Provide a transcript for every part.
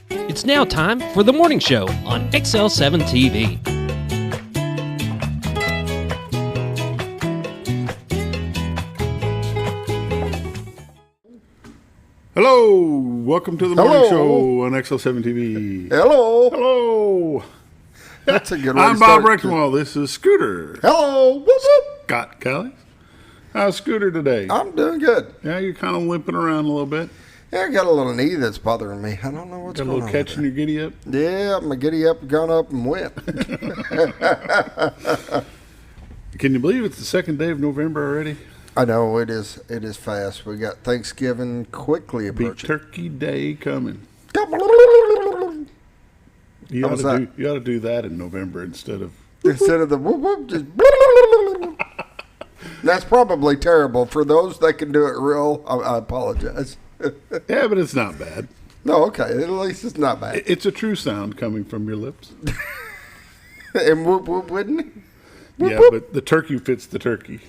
It's now time for the morning show on XL7-TV. Hello, welcome to the morning show on XL7-TV. Hello. Hello. That's a good one. I'm Bob Rexwell. This is Scooter. Hello. Whoop, whoop. Scott Kelly. How's Scooter today? I'm doing good. Yeah, you're kind of limping around a little bit. Yeah, I got a little knee that's bothering me. I don't know what's Got a going little on. catch in your giddy up? Yeah, my giddy up, gone up and went. Can you believe it's the second day of November already? I know, it is fast. We got Thanksgiving quickly Big approaching. Turkey Day coming. You ought to do that in November instead of the whoop whoop, just That's probably terrible. For those that can do it real, I apologize. Yeah, but it's not bad. No, okay. At least it's not bad. It's a true sound coming from your lips. And whoop whoop, wouldn't it? Whoop, Yeah, whoop. but the turkey fits the turkey.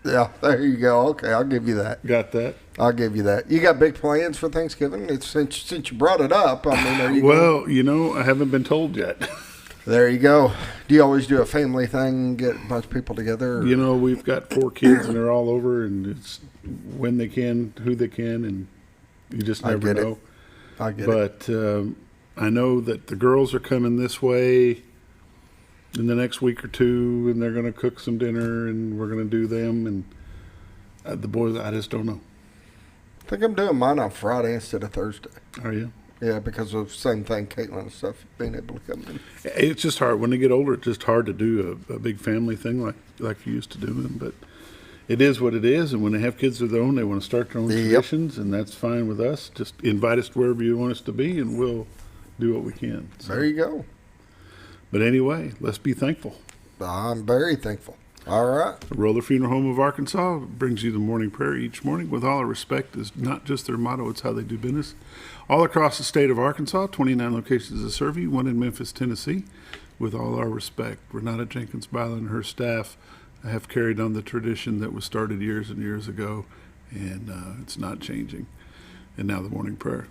Yeah, there you go. Okay, I'll give you that. Got that? I'll give you that. You got big plans for Thanksgiving? Since you brought it up, I mean, are you Well, you know, I haven't been told yet. There you go. Do you always do a family thing, get a bunch of people together? Or? You know, we've got 4 kids and they're all over, and it's when they can, who they can, and you just never know. I get it. But I know that the girls are coming this way in the next week or two, and they're going to cook some dinner, and we're going to do them. And the boys, I just don't know. I think I'm doing mine on Friday instead of Thursday. Are you? Yeah, because of the same thing, Caitlin and stuff, being able to come in. It's just hard. When they get older, it's just hard to do a big family thing like you used to do them. But it is what it is. And when they have kids of their own, they want to start their own traditions, and that's fine with us. Just invite us to wherever you want us to be, and we'll do what we can. So. There you go. But anyway, let's be thankful. I'm very thankful. All right. The Roller Funeral Home of Arkansas brings you the morning prayer each morning. With all our respect is not just their motto, it's how they do business. All across the state of Arkansas, 29 locations to serve you, 1 in Memphis, Tennessee. With all our respect, Renata Jenkins Byland and her staff have carried on the tradition that was started years and years ago, and it's not changing. And now the morning prayer.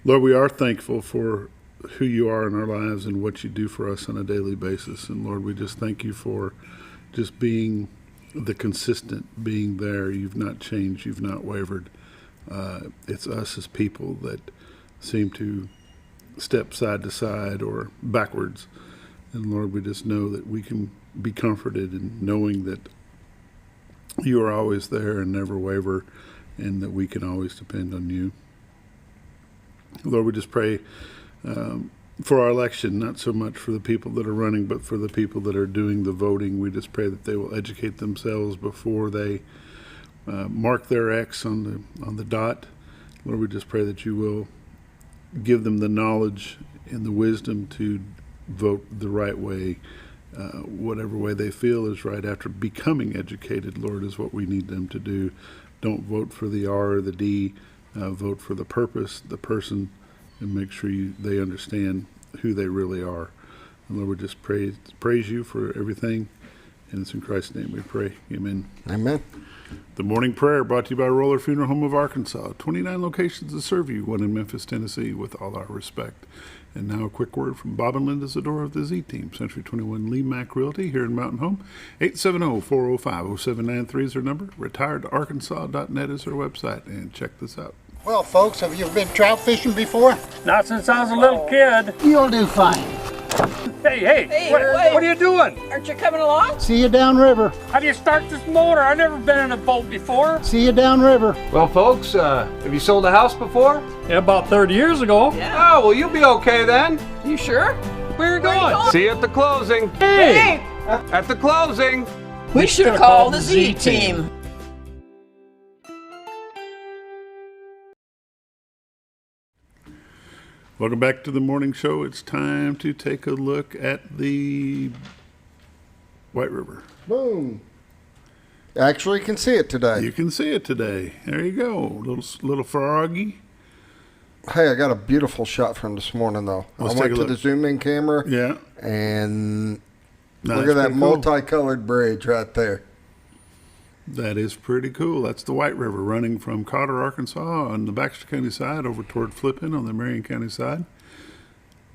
Lord, we are thankful for who you are in our lives and what you do for us on a daily basis. And Lord, we just thank you for just being the consistent, being there. You've not changed. You've not wavered. It's us as people that seem to step side to side or backwards. And Lord, we just know that we can be comforted in knowing that you are always there and never waver, and that we can always depend on you. Lord, we just pray for our election, not so much for the people that are running, but for the people that are doing the voting. We just pray that they will educate themselves before they mark their X on the dot. Lord, we just pray that you will give them the knowledge and the wisdom to vote the right way, whatever way they feel is right after becoming educated, Lord, is what we need them to do. Don't vote for the R or the D. Vote for the purpose, the person, and make sure they understand who they really are. And Lord, we just praise you for everything. And it's in Christ's name we pray. Amen. Amen. The morning prayer brought to you by Roller Funeral Home of Arkansas. 29 locations to serve you, 1 in Memphis, Tennessee, with all our respect. And now a quick word from Bob and Linda Zador of the Z-Team, Century 21 Lee Mack Realty here in Mountain Home. 870-405-0793 is their number. Retiredarkansas.net is their website. And check this out. Well, folks, have you been trout fishing before? Not since I was a little kid. You'll do fine. Hey, Hey, what wait. are you doing? Aren't you coming along? See you downriver. How do you start this motor? I've never been in a boat before. See you downriver. Well, folks, have you sold a house before? Yeah, about 30 years ago. Yeah. Oh, well, you'll be okay then. You sure? Where are you going? See you at the closing. Hey! At the closing. We should have called the Z-Team. Welcome back to the morning show. It's time to take a look at the White River. Boom. Actually, you can see it today. You can see it today. There you go. Little froggy. Hey, I got a beautiful shot from this morning, though. Let's I take went a to look. the zoom-in camera, Yeah. and No, look that's at that pretty cool. multicolored bridge right there. That is pretty cool. That's the White River running from Cotter, Arkansas on the Baxter County side over toward Flippin on the Marion County side.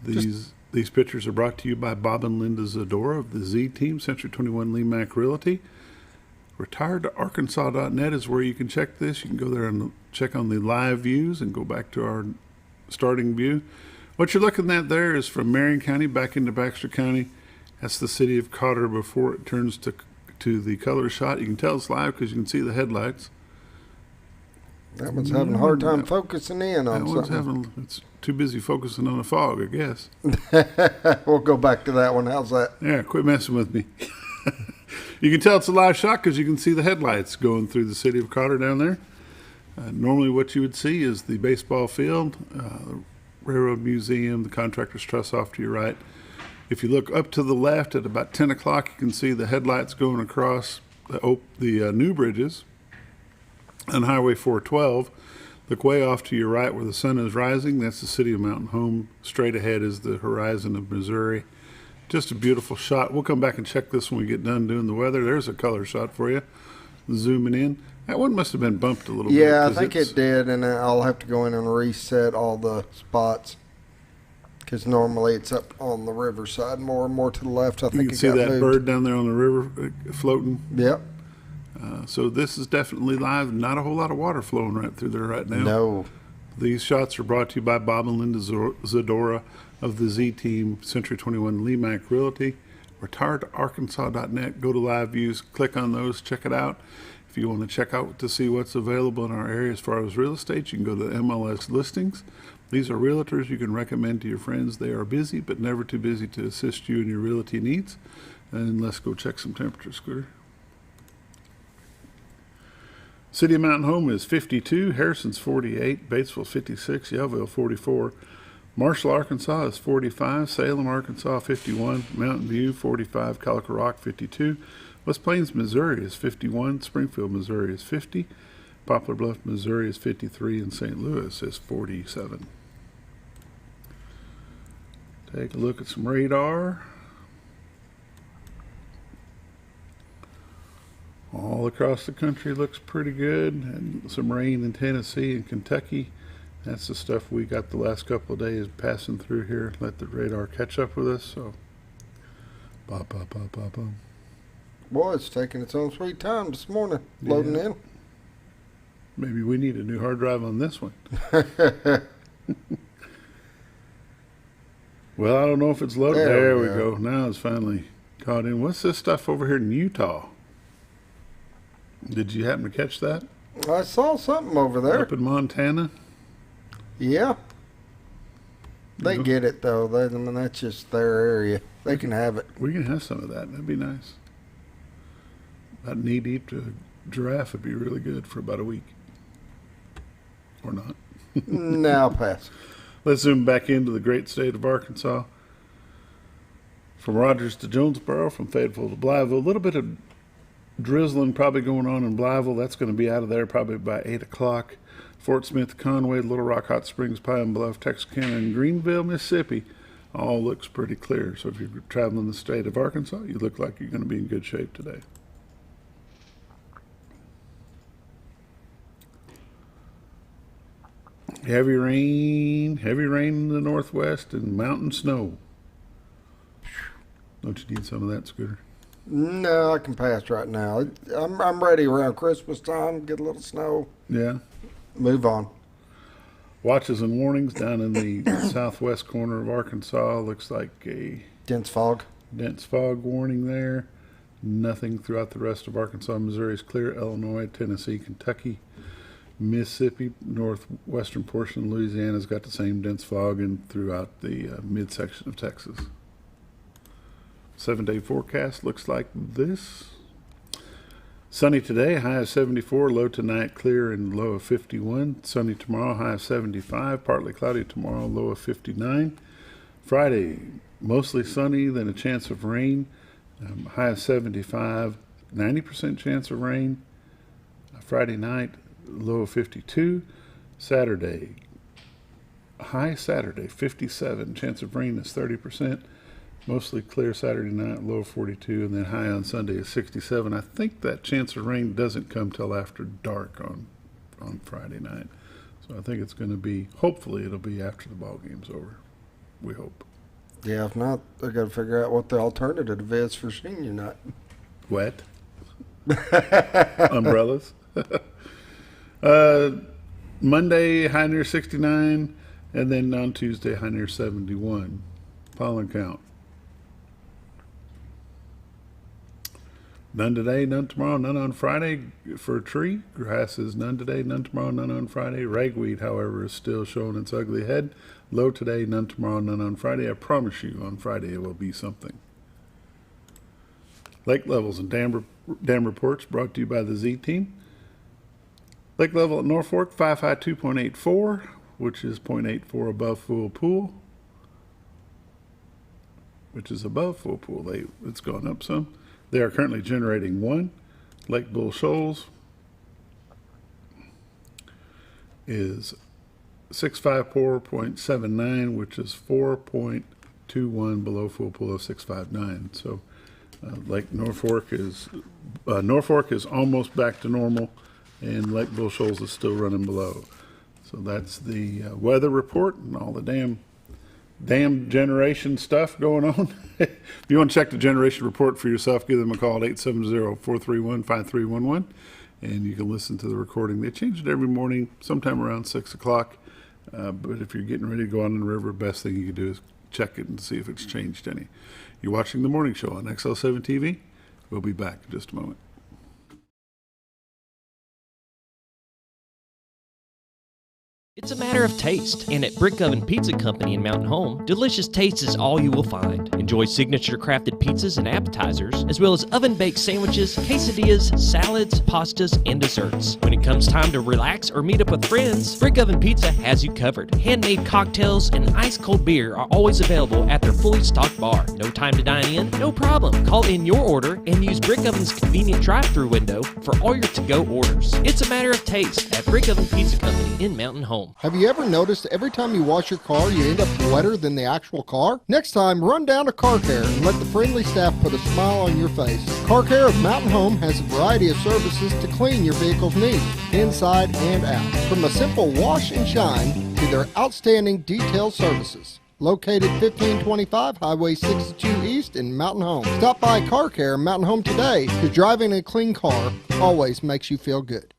These pictures are brought to you by Bob and Linda Zadora of the Z Team, Century 21 Lee Mack Realty. Retiredtoarkansas.net is where you can check this. You can go there and check on the live views and go back to our starting view. What you're looking at there is from Marion County back into Baxter County. That's the city of Cotter before it turns to the color shot. You can tell it's live because you can see the headlights. That one's having a hard time focusing in on something. It's too busy focusing on the fog, I guess. We'll go back to that one. How's that? Yeah, quit messing with me. You can tell it's a live shot because you can see the headlights going through the city of Cotter down there. Normally what you would see is the baseball field, the Railroad Museum, the Contractor's Trust off to your right. If you look up to the left at about 10 o'clock, you can see the headlights going across the new bridges on Highway 412. Look way off to your right where the sun is rising. That's the city of Mountain Home. Straight ahead is the horizon of Missouri. Just a beautiful shot. We'll come back and check this when we get done doing the weather. There's a color shot for you. Zooming in. That one must have been bumped a little bit. Yeah, I think it did, and I'll have to go in and reset all the spots. Because normally it's up on the riverside, more and more to the left. I think you can see that bird down there on the river floating. Yep. So this is definitely live. Not a whole lot of water flowing right through there right now. No. These shots are brought to you by Bob and Linda Zadora of the Z Team, Century 21 Lee Mack Realty. Retiredtoarkansas.net. Go to live views, click on those, check it out. If you want to check out to see what's available in our area as far as real estate, you can go to MLS listings. These are realtors you can recommend to your friends. They are busy, but never too busy to assist you in your realty needs. And let's go check some temperature, Scooter. City of Mountain Home is 52, Harrison's 48, Batesville 56, Yellville 44, Marshall, Arkansas is 45, Salem, Arkansas 51, Mountain View 45, Calico Rock 52, West Plains, Missouri is 51, Springfield, Missouri is 50, Poplar Bluff, Missouri is 53, and St. Louis is 47. Take a look at some radar. All across the country looks pretty good, and some rain in Tennessee and Kentucky. That's the stuff we got the last couple of days passing through here. Let the radar catch up with us. So, bop, bop, bop, bop, bop. Boy, it's taking its own sweet time this morning, loading in. Maybe we need a new hard drive on this one. Well, I don't know if it's loaded. There we go. Now it's finally caught in. What's this stuff over here in Utah? Did you happen to catch that? I saw something over there. Up in Montana? Yeah. They get it, though. I mean, that's just their area. They can have it. We can have some of that. That'd be nice. That knee-deep to a giraffe would be really good for about a week. Or not. No, I'll pass. Let's zoom back into the great state of Arkansas. From Rogers to Jonesboro, from Fayetteville to Blytheville. A little bit of drizzling probably going on in Blytheville. That's going to be out of there probably by 8 o'clock. Fort Smith, Conway, Little Rock, Hot Springs, Pine Bluff, Texarkana, and Greenville, Mississippi all looks pretty clear. So if you're traveling the state of Arkansas, you look like you're going to be in good shape today. Heavy rain in the northwest, and mountain snow. Don't you need some of that, Scooter? No, I can pass right now. I'm ready around Christmas time. Get a little snow. Yeah. Move on. Watches and warnings down in the southwest corner of Arkansas. Looks like a dense fog warning there. Nothing throughout the rest of Arkansas. Missouri is clear. Illinois, Tennessee, Kentucky, Mississippi, northwestern portion of Louisiana's got the same dense fog, and throughout the midsection of Texas. 7-day forecast looks like this. Sunny today, high of 74, low tonight clear and low of 51. Sunny tomorrow, high of 75, partly cloudy tomorrow, low of 59. Friday, mostly sunny, then a chance of rain, high of 75, 90% chance of rain. Friday night, low of 52. Saturday, high Saturday, 57, chance of rain is 30%. Mostly clear Saturday night, low of 42, and then high on Sunday is 67. I think that chance of rain doesn't come till after dark on Friday night. So I think it's going to be, hopefully it'll be after the ball game's over. We hope. Yeah, if not, they got to figure out what the alternative is for senior night. Wet. Umbrellas. Monday, high near 69, and then on Tuesday, high near 71. Pollen count. None today, none tomorrow, none on Friday for a tree. Grass is none today, none tomorrow, none on Friday. Ragweed, however, is still showing its ugly head. Low today, none tomorrow, none on Friday. I promise you, on Friday it will be something. Lake levels and dam reports brought to you by the Z Team. Lake level at Norfolk, 552.84, which is 0.84 above full pool. Which is above full pool. It's gone up some. They are currently generating 1. Lake Bull Shoals is 654.79, which is 4.21 below full pool of 659. So Lake Norfolk is almost back to normal, and Lake Bull Shoals is still running below. So that's the weather report and all the damn generation stuff going on. If you want to check the generation report for yourself, give them a call at 870-431-5311, and you can listen to the recording. They change it every morning, sometime around 6 o'clock. But if you're getting ready to go out on the river, best thing you can do is check it and see if it's changed any. You're watching The Morning Show on XL7-TV. We'll be back in just a moment. It's a matter of taste, and at Brick Oven Pizza Company in Mountain Home, delicious taste is all you will find. Enjoy signature crafted pizzas and appetizers, as well as oven-baked sandwiches, quesadillas, salads, pastas, and desserts. When it comes time to relax or meet up with friends, Brick Oven Pizza has you covered. Handmade cocktails and ice-cold beer are always available at their fully stocked bar. No time to dine in? No problem. Call in your order and use Brick Oven's convenient drive-thru window for all your to-go orders. It's a matter of taste at Brick Oven Pizza Company in Mountain Home. Have you ever noticed every time you wash your car, you end up wetter than the actual car? Next time, run down to Car Care and let the friendly staff put a smile on your face. Car Care of Mountain Home has a variety of services to clean your vehicle's needs, inside and out. From a simple wash and shine to their outstanding detail services. Located 1525 Highway 62 East in Mountain Home. Stop by Car Care in Mountain Home today, because driving a clean car always makes you feel good.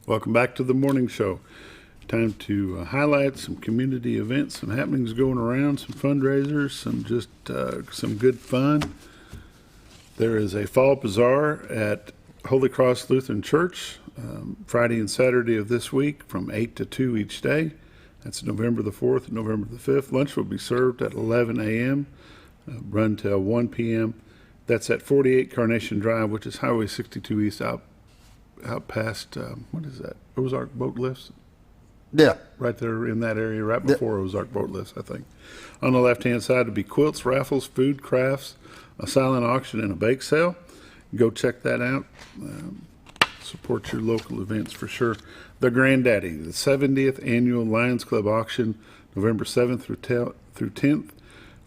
Welcome back to The Morning Show. Time to highlight some community events, some happenings going around, some fundraisers, some good fun. There is a fall bazaar at Holy Cross Lutheran Church Friday and Saturday of this week from 8 to 2 each day. That's November the 4th and November the 5th. Lunch will be served at 11 a.m., run till 1 p.m. That's at 48 Carnation Drive, which is Highway 62 East out past, what is that, Ozark Boat Lifts? Yeah. Right there in that area, right before Ozark Boat Lifts, I think. On the left-hand side would be quilts, raffles, food, crafts, a silent auction, and a bake sale. Go check that out. Support your local events for sure. The Granddaddy, the 70th Annual Lions Club Auction, November 7th through 10th,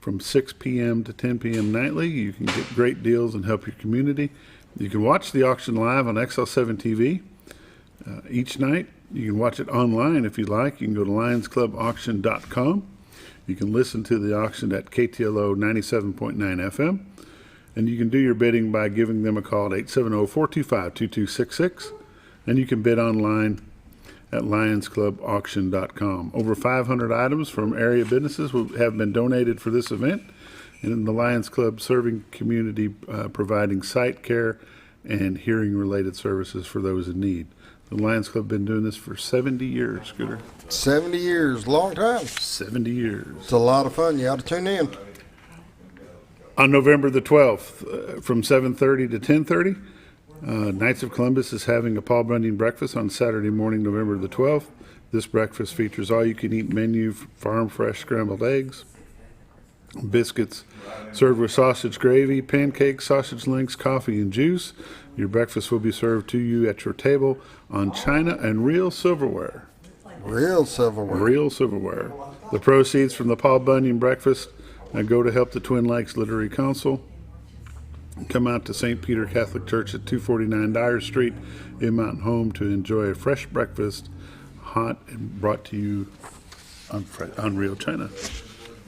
from 6 p.m. to 10 p.m. nightly. You can get great deals and help your community. You can watch the auction live on XL7-TV each night. You can watch it online if you like. You can go to lionsclubauction.com. You can listen to the auction at KTLO 97.9 FM. And you can do your bidding by giving them a call at 870-425-2266. And you can bid online at lionsclubauction.com. Over 500 items from area businesses have been donated for this event. And the Lions Club serving community, providing sight care and hearing-related services for those in need. The Lions Club been doing this for 70 years, Scooter. 70 years, long time. 70 years. It's a lot of fun. You ought to tune in. On November the 12th, from 7:30 to 10:30, Knights of Columbus is having a Paul Bunyan breakfast on Saturday morning, November the 12th. This breakfast features all-you-can-eat menu, farm-fresh scrambled eggs, biscuits served with sausage gravy, pancakes, sausage links, coffee, and juice. Your breakfast will be served to you at your table on china and real silverware. Real silverware. Real silverware. The proceeds from the Paul Bunyan breakfast go to help the Twin Lakes Literary Council. Come out to St. Peter Catholic Church at 249 Dyer Street in Mountain Home to enjoy a fresh breakfast, hot and brought to you on real china.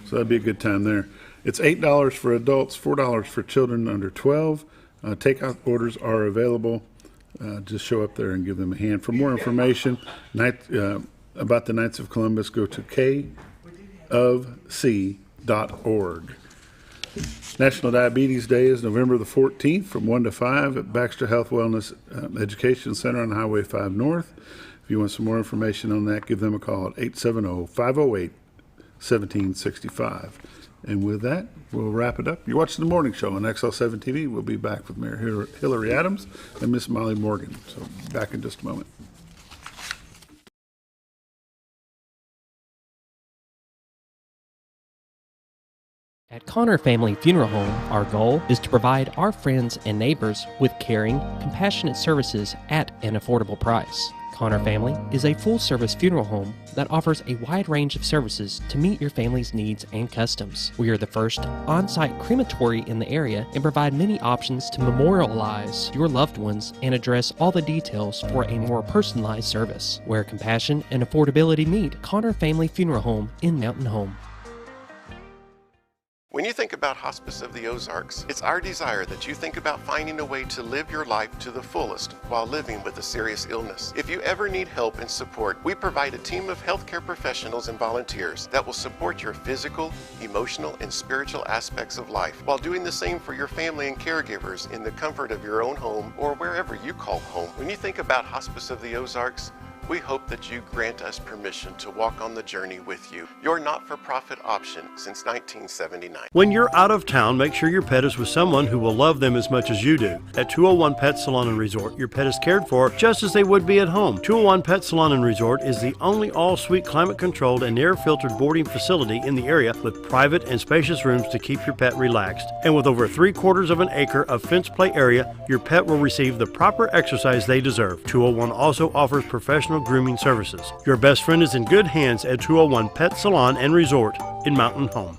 So that'd be a good time there. It's $8 for adults, $4 for children under 12. Takeout orders are available. Just show up there and give them a hand. For more information about the Knights of Columbus, go to kofc.org. National Diabetes Day is November the 14th from 1 to 5 at Baxter Health Wellness Education Center on Highway 5 North. If you want some more information on that, give them a call at 870-508-1765. And with that, we'll wrap it up. You're watching The Morning Show on XL7-TV. We'll be back with Mayor Hillrey Adams and Miss Mollie Morgan. So back in just a moment. At Connor Family Funeral Home, our goal is to provide our friends and neighbors with caring, compassionate services at an affordable price. Connor Family is a full-service funeral home that offers a wide range of services to meet your family's needs and customs. We are the first on-site crematory in the area and provide many options to memorialize your loved ones and address all the details for a more personalized service. Where compassion and affordability meet, Connor Family Funeral Home in Mountain Home. When you think about Hospice of the Ozarks, it's our desire that you think about finding a way to live your life to the fullest while living with a serious illness. If you ever need help and support, we provide a team of healthcare professionals and volunteers that will support your physical, emotional, and spiritual aspects of life while doing the same for your family and caregivers in the comfort of your own home or wherever you call home. When you think about Hospice of the Ozarks, we hope that you grant us permission to walk on the journey with you. Your not-for-profit option since 1979. When you're out of town, make sure your pet is with someone who will love them as much as you do. At 201 Pet Salon and Resort, your pet is cared for just as they would be at home. 201 Pet Salon and Resort is the only all-suite climate-controlled and air-filtered boarding facility in the area with private and spacious rooms to keep your pet relaxed. And with over 3/4 of an acre of fenced play area, your pet will receive the proper exercise they deserve. 201 also offers professional grooming services. Your best friend is in good hands at 201 Pet Salon and Resort in Mountain Home.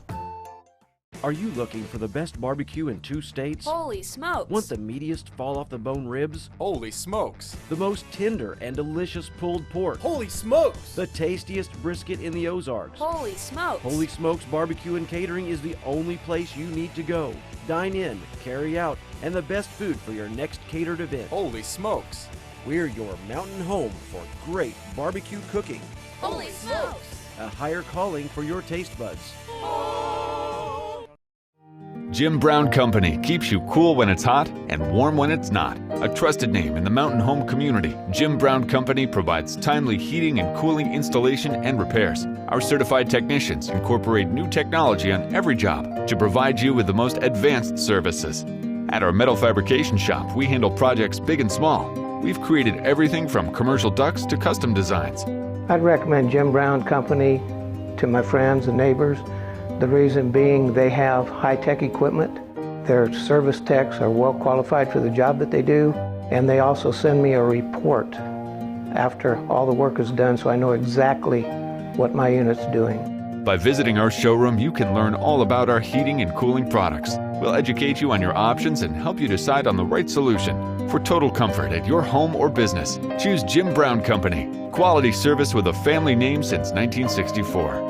Are you looking for the best barbecue in 2 states? Holy smokes! Want the meatiest fall-off-the-bone ribs? Holy smokes! The most tender and delicious pulled pork? Holy smokes! The tastiest brisket in the Ozarks? Holy smokes! Holy Smokes Barbecue and Catering is the only place you need to go. Dine in, carry out, and the best food for your next catered event. Holy smokes! We're your mountain home for great barbecue cooking. Holy smokes! A higher calling for your taste buds. Jim Brown Company keeps you cool when it's hot and warm when it's not. A trusted name in the mountain home community, Jim Brown Company provides timely heating and cooling installation and repairs. Our certified technicians incorporate new technology on every job to provide you with the most advanced services. At our metal fabrication shop, we handle projects big and small. We've created everything from commercial ducts to custom designs. I'd recommend Jim Brown Company to my friends and neighbors. The reason being they have high-tech equipment. Their service techs are well qualified for the job that they do, and they also send me a report after all the work is done so I know exactly what my unit's doing. By visiting our showroom, you can learn all about our heating and cooling products. We'll educate you on your options and help you decide on the right solution. For total comfort at your home or business, choose Jim Brown Company. Quality service with a family name since 1964.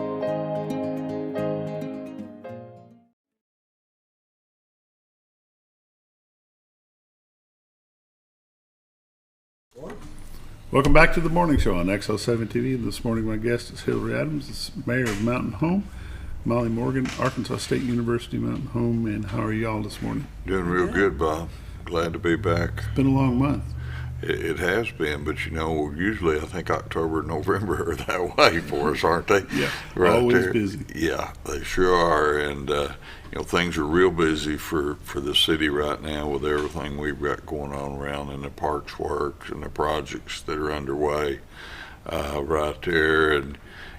Welcome back to The Morning Show on XL7-TV. This morning my guest is Hillrey Adams, the Mayor of Mountain Home. Mollie Morgan, Arkansas State University Mountain Home. And how are y'all this morning? Doing real good, Bob. Glad to be back. It's been a long month. It has been, but you know, usually I think October and November are that way for us, aren't they? Yeah, right always there. Busy. Yeah, they sure are, and you know, things are real busy for the city right now with everything we've got going on around in the parks works and the projects that are underway right there, and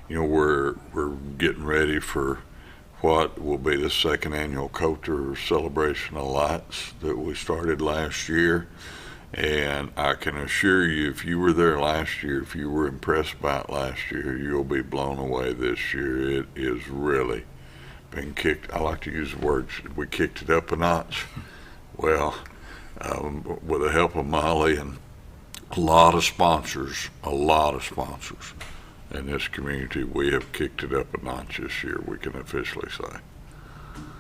you know, we're getting ready for what will be the second annual Coulter Celebration of Lights that we started last year. And I can assure you, if you were there last year, if you were impressed by it last year, you'll be blown away this year. It is really been kicked. I like to use the words, we kicked it up a notch. Well, with the help of Mollie and a lot of sponsors in this community, we have kicked it up a notch this year, we can officially say.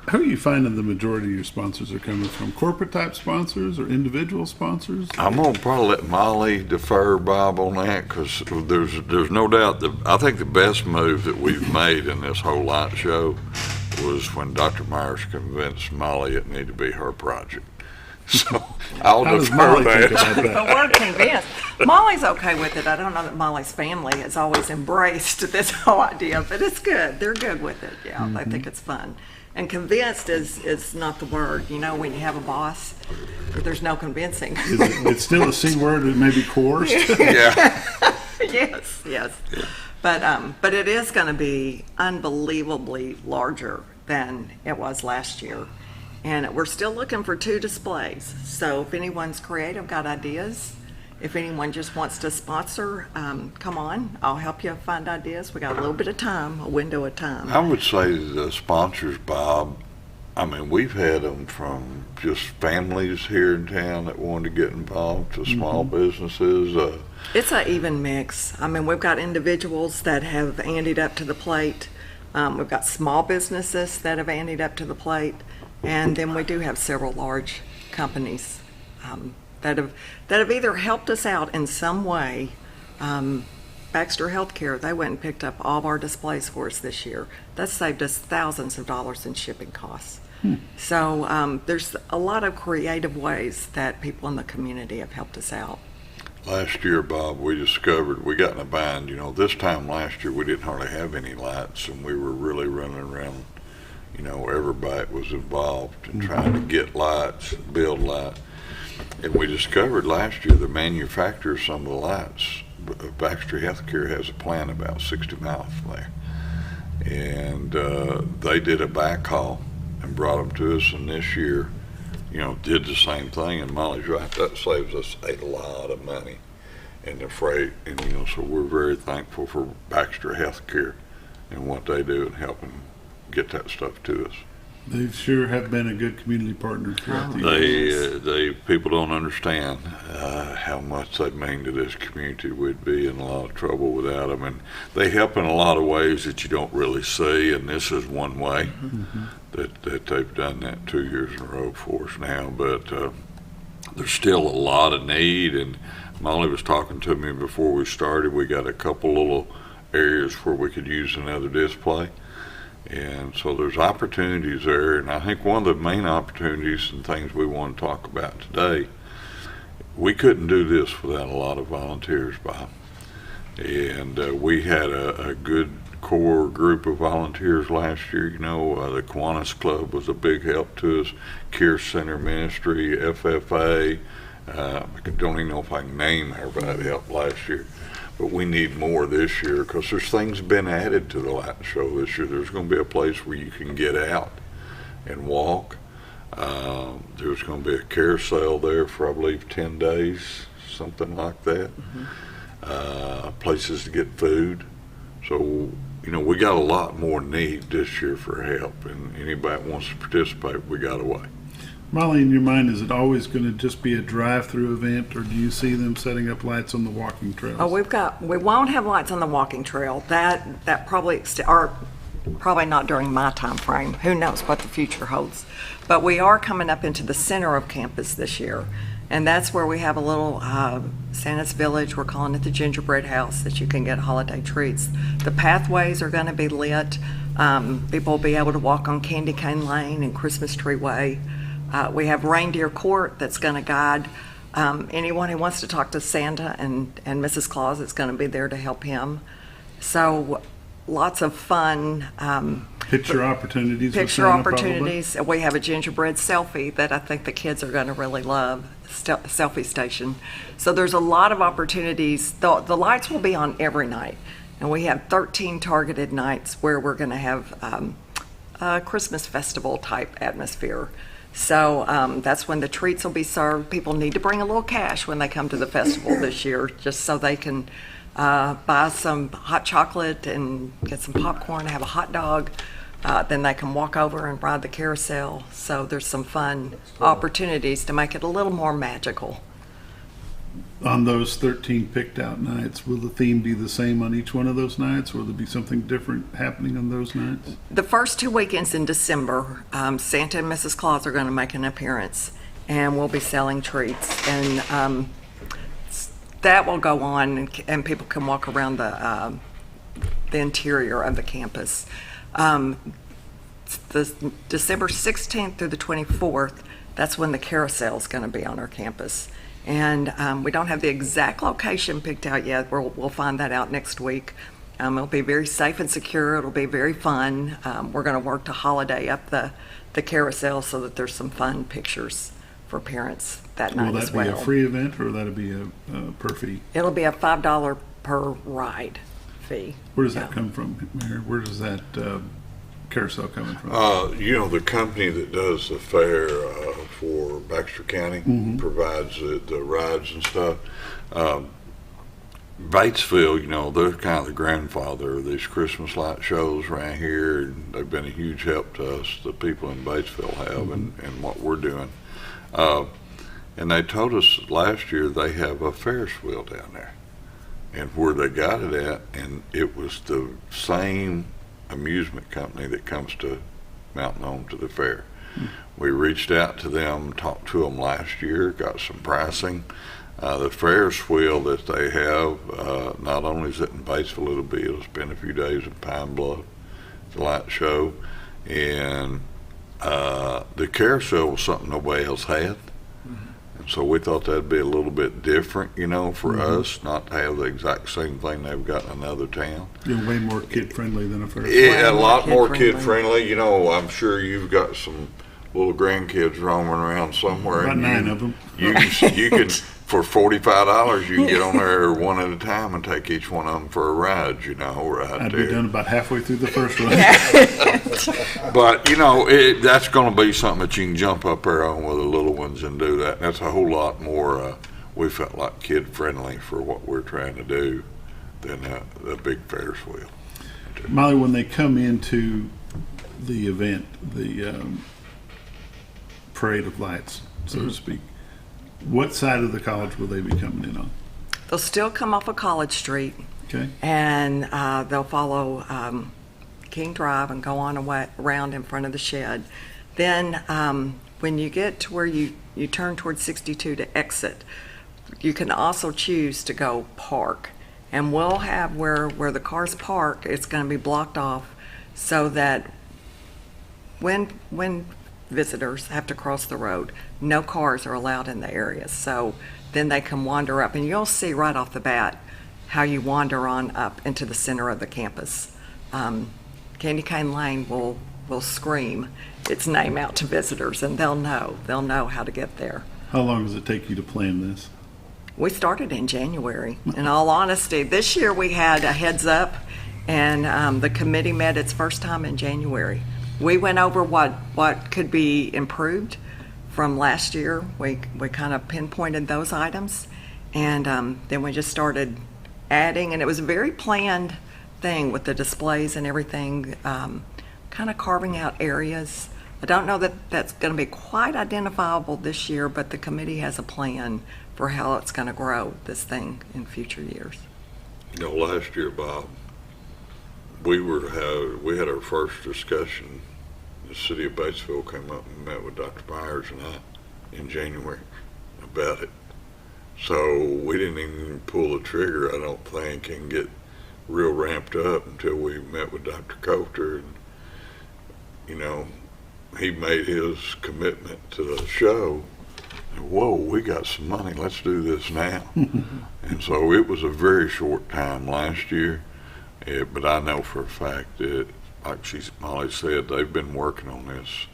How are you finding the majority of your sponsors are coming from? Corporate type sponsors or individual sponsors? I'm going to probably let Mollie defer Bob on that, because there's no doubt that I think the best move that we've made in this whole light show was when Dr. Myers convinced Mollie it needed to be her project. So I'll defer that. The word convinced. Mollie's okay with it. I don't know that Mollie's family has always embraced this whole idea, but it's good. They're good with it. Yeah, They think it's fun. And convinced is not the word. You know, when you have a boss, there's no convincing. It's still a C word. It may be coerced. Yeah. Yes. But it is going to be unbelievably larger than it was last year. And we're still looking for 2 displays. So if anyone's creative, got ideas, if anyone just wants to sponsor, come on. I'll help you find ideas. We got a little bit of time, a window of time. I would say the sponsors, Bob, I mean, we've had them from just families here in town that wanted to get involved to small businesses. It's an even mix. I mean, we've got individuals that have anteed up to the plate. We've got small businesses that have anteed up to the plate. And then we do have several large companies that have either helped us out in some way. Baxter Healthcare, they went and picked up all of our displays for us this year. That's saved us thousands of dollars in shipping costs. So there's a lot of creative ways that people in the community have helped us out. Last year, Bob, we discovered we got in a bind. You know, this time last year we didn't hardly have any lights, and we were really running around. You know, everybody was involved in trying to get lights and build lights. And we discovered last year the manufacturer of some of the lights, Baxter Healthcare, has a plant about 60 miles from there. And they did a backhaul and brought them to us, and this year, you know, did the same thing. And Mollie's right, that saves us a lot of money in the freight. And, you know, so we're very thankful for Baxter Healthcare and what they do in helping get that stuff to us. They sure have been a good community partner throughout the years. People don't understand how much they mean to this community. We'd be in a lot of trouble without them, and they help in a lot of ways that you don't really see. And this is one way that they've done that 2 years in a row for us now. But there's still a lot of need. And Mollie was talking to me before we started. We got a couple little areas where we could use another display. And so there's opportunities there, and I think one of the main opportunities and things we want to talk about today, we couldn't do this without a lot of volunteers, Bob. And we had a good core group of volunteers last year. You know, the Kiwanis Club was a big help to us, Care Center Ministry, FFA. I don't even know if I can name everybody that helped last year. But we need more this year because there's things been added to the light show this year. There's going to be a place where you can get out and walk. There's going to be a carousel there for, I believe, 10 days, something like that. Places to get food. So, you know, we got a lot more need this year for help, and anybody that wants to participate, we got a way. Mollie, in your mind, is it always going to just be a drive-through event, or do you see them setting up lights on the walking trails? Oh, we won't have lights on the walking trail. That probably, or probably not during my time frame. Who knows what the future holds. But we are coming up into the center of campus this year. And that's where we have a little Santa's Village. We're calling it the Gingerbread House, that you can get holiday treats. The pathways are going to be lit. People will be able to walk on Candy Cane Lane and Christmas Tree Way. We have Reindeer Court that's going to guide anyone who wants to talk to Santa and Mrs. Claus is going to be there to help him. So lots of fun. Picture opportunities. Picture opportunities. We have a gingerbread selfie that I think the kids are going to really love, selfie station. So there's a lot of opportunities. The lights will be on every night. And we have 13 targeted nights where we're going to have a Christmas festival type atmosphere. So that's when the treats will be served. People need to bring a little cash when they come to the festival this year, just so they can buy some hot chocolate and get some popcorn, have a hot dog. Then they can walk over and ride the carousel. So there's some fun opportunities to make it a little more magical. On those 13 picked out nights, will the theme be the same on each one of those nights, or will there be something different happening on those nights? The first 2 weekends in December, Santa and Mrs. Claus are going to make an appearance, and we'll be selling treats. And that will go on, and people can walk around the interior of the campus. The December 16th through the 24th, that's when the carousel is going to be on our campus. And we don't have the exact location picked out yet. We'll find that out next week. It'll be very safe and secure. It'll be very fun. We're going to work to holiday up the carousel so that there's some fun pictures for parents that night as well. Will that be a free event, or that'll be a per fee? It'll be a $5 per ride fee. Where does that come from, Mayor? Where does that carousel coming from? The company that does the fair for Baxter County provides the rides and stuff. Batesville, they're kind of the grandfather of these Christmas light shows around here, and they've been a huge help to us, the people in Batesville have, and what we're doing. And they told us last year they have a Ferris wheel down there, and where they got it at, and it was the same amusement company that comes to Mountain Home to the fair. We reached out to them, talked to them last year, got some pricing. The Ferris wheel that they have, not only is it in Batesville, it'll spend a few days in Pine Bluff, the light show, and the carousel was something nobody else had. And so we thought that'd be a little bit different, for us, not to have the exact same thing they've got in another town. Way more kid-friendly than a Ferris. Yeah, a lot more kid-friendly. I'm sure you've got some little grandkids roaming around somewhere. About 9 of them. You can for $45, you can get on there one at a time and take each one of them for a ride, I'd be done about halfway through the first one. But, that's going to be something that you can jump up there on with the little ones and do that. That's a whole lot more, we felt like kid-friendly for what we're trying to do than the big Ferris wheel. Molly, when they come into the event, the parade of lights, so to speak, what side of the college will they be coming in on? They'll still come off of College Street. Okay. And they'll follow King Drive and go on around in front of the shed. Then when you get to where you turn towards 62 to exit, you can also choose to go park. And we'll have where the cars park, it's going to be blocked off so that when visitors have to cross the road, no cars are allowed in the area. So then they can wander up, and you'll see right off the bat how you wander on up into the center of the campus. Candy Cane Lane will scream its name out to visitors, and they'll know how to get there. How long does it take you to plan this? We started in January. In all honesty, this year we had a heads up, and the committee met its first time in January. We went over what could be improved from last year. We kind of pinpointed those items, and then we just started adding, and it was a very planned thing with the displays and everything, kind of carving out areas. I don't know that that's going to be quite identifiable this year, but the committee has a plan for how it's going to grow this thing in future years. Last year, Bob, we had our first discussion. The city of Batesville came up and met with Dr. Myers and I in January about it. So we didn't even pull the trigger, I don't think, and get real ramped up until we met with Dr. Coulter. And, he made his commitment to the show. And, whoa, we got some money, let's do this now. And so it was a very short time last year, but I know for a fact that, like Mollie said, they've been working on this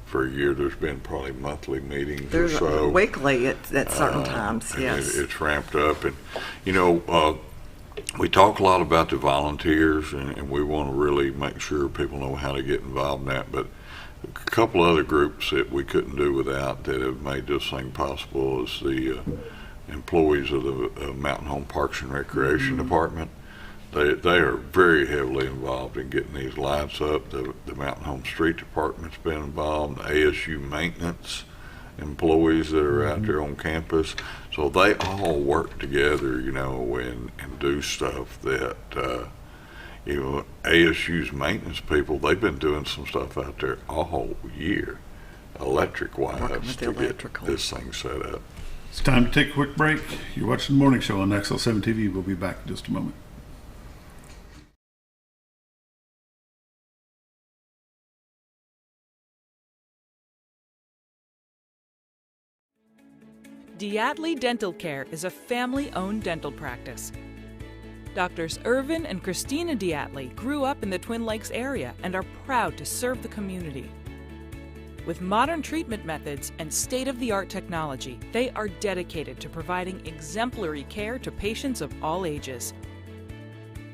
for a year. There's been probably monthly meetings or so. Weekly at certain times, yes. It's ramped up. And, we talk a lot about the volunteers, and we want to really make sure people know how to get involved in that. But a couple other groups that we couldn't do without that have made this thing possible is the employees of the Mountain Home Parks and Recreation Department. They are very heavily involved in getting these lights up. The Mountain Home Street Department's been involved. The ASU maintenance employees that are out there on campus. So they all work together, you know, and do stuff that, you know, ASU's maintenance people, they've been doing some stuff out there all year, electric-wise, to get this thing set up. It's time to take a quick break. You're watching the morning show on XL7-TV. We'll be back in just a moment. Diatley Dental Care is a family-owned dental practice. Doctors Irvin and Christina Diatley grew up in the Twin Lakes area and are proud to serve the community. With modern treatment methods and state-of-the-art technology, they are dedicated to providing exemplary care to patients of all ages.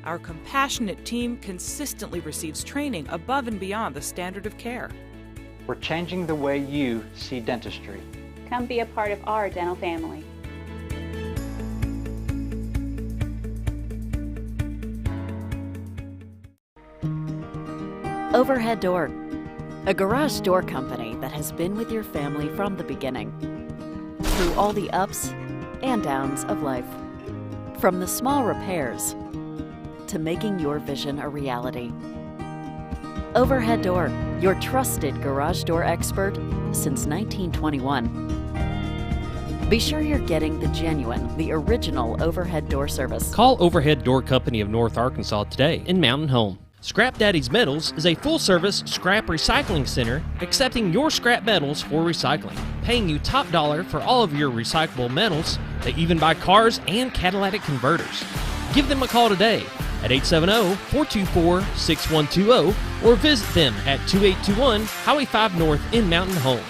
Our compassionate team consistently receives training above and beyond the standard of care. We're changing the way you see dentistry. Come be a part of our dental family. Overhead Door, a garage door company that has been with your family from the beginning, through all the ups and downs of life. From the small repairs to making your vision a reality. Overhead Door, your trusted garage door expert since 1921. Be sure you're getting the genuine, the original overhead door service. Call Overhead Door Company of North Arkansas today in Mountain Home. Scrap Daddy's Metals is a full-service scrap recycling center accepting your scrap metals for recycling, paying you top dollar for all of your recyclable metals. They even buy cars and catalytic converters. Give them a call today at 870-424-6120 or visit them at 2821 Highway 5 North in Mountain Home.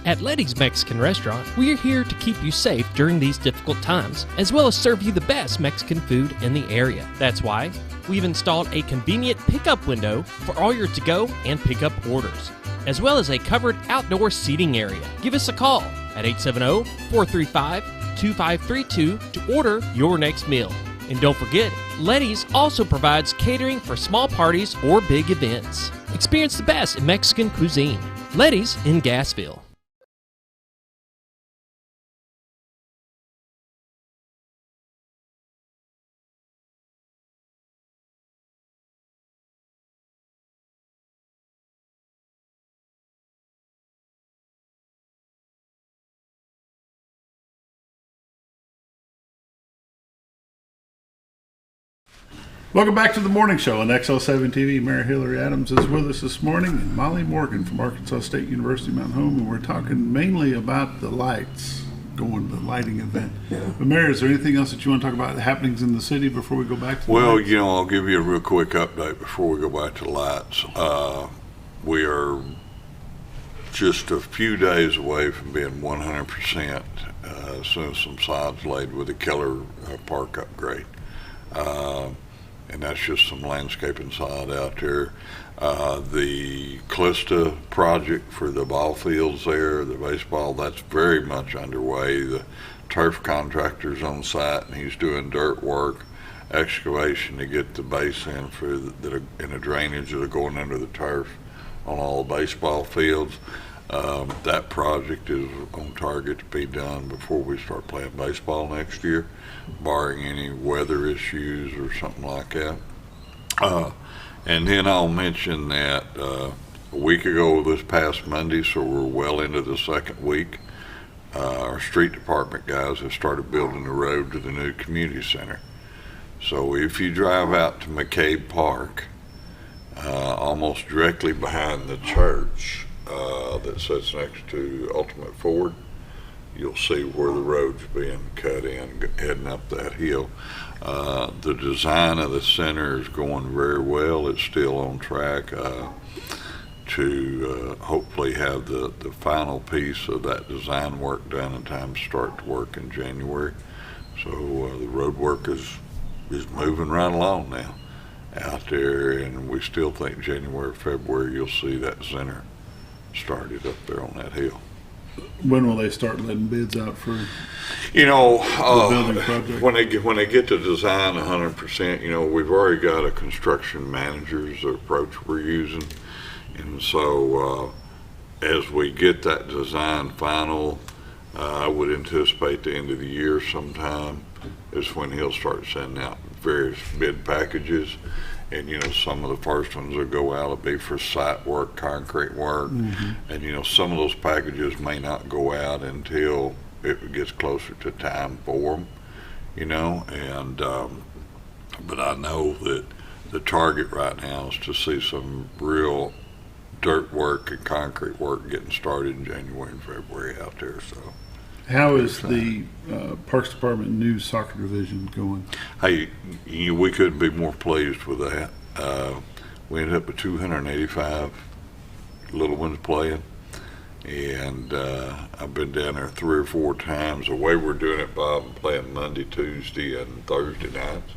At Letty's Mexican Restaurant, we are here to keep you safe during these difficult times, as well as serve you the best Mexican food in the area. That's why we've installed a convenient pickup window for all your to-go and pickup orders, as well as a covered outdoor seating area. Give us a call at 870-435-2532 to order your next meal. And don't forget, Letty's also provides catering for small parties or big events. Experience the best in Mexican cuisine. Letty's in Gassville. Welcome back to the morning show on XL7-TV. Mayor Hillrey Adams is with us this morning, and Mollie Morgan from Arkansas State University Mountain Home, and we're talking mainly about the lights, going to the lighting event. But Mayor, is there anything else that you want to talk about, the happenings in the city before we go back to the lights? You know, I'll give you a real quick update before we go back to the lights. We are just a few days away from being 100% as soon as some sods laid with the Keller Park upgrade. And that's just some landscaping sod out there. The Calista project for the ball fields there, the baseball, that's very much underway. The turf contractor's on site and he's doing dirt work, excavation to get the base in for the drainage that are going under the turf on all the baseball fields. That project is on target to be done before we start playing baseball next year, barring any weather issues or something like that. And then I'll mention that a week ago this past Monday, so we're well into the second week, our street department guys have started building the road to the new community center. So if you drive out to McCabe Park, almost directly behind the church, that sits next to Ultimate Ford, you'll see where the road's being cut in heading up that hill. The design of the center is going very well. It's still on track. to hopefully have the final piece of that design work done in time to start to work in January. So the road work is moving right along now out there, and we still think January, February, you'll see that center started up there on that hill. When will they start letting bids out for the building project? When they get to design 100%, we've already got a construction manager's approach we're using, and so as we get that design final, I would anticipate the end of the year sometime is when he'll start sending out various bid packages. And, some of the first ones will go out will be for site work, concrete work. Mm-hmm. And, some of those packages may not go out until it gets closer to time for them, And, but I know that the target right now is to see some real dirt work and concrete work getting started in January and February out there, so. How is the Parks Department new soccer division going? Hey, we couldn't be more pleased with that. We ended up with 285 little ones playing, and I've been down there 3 or 4 times. The way we're doing it, Bob, I'm playing Monday, Tuesday, and Thursday nights.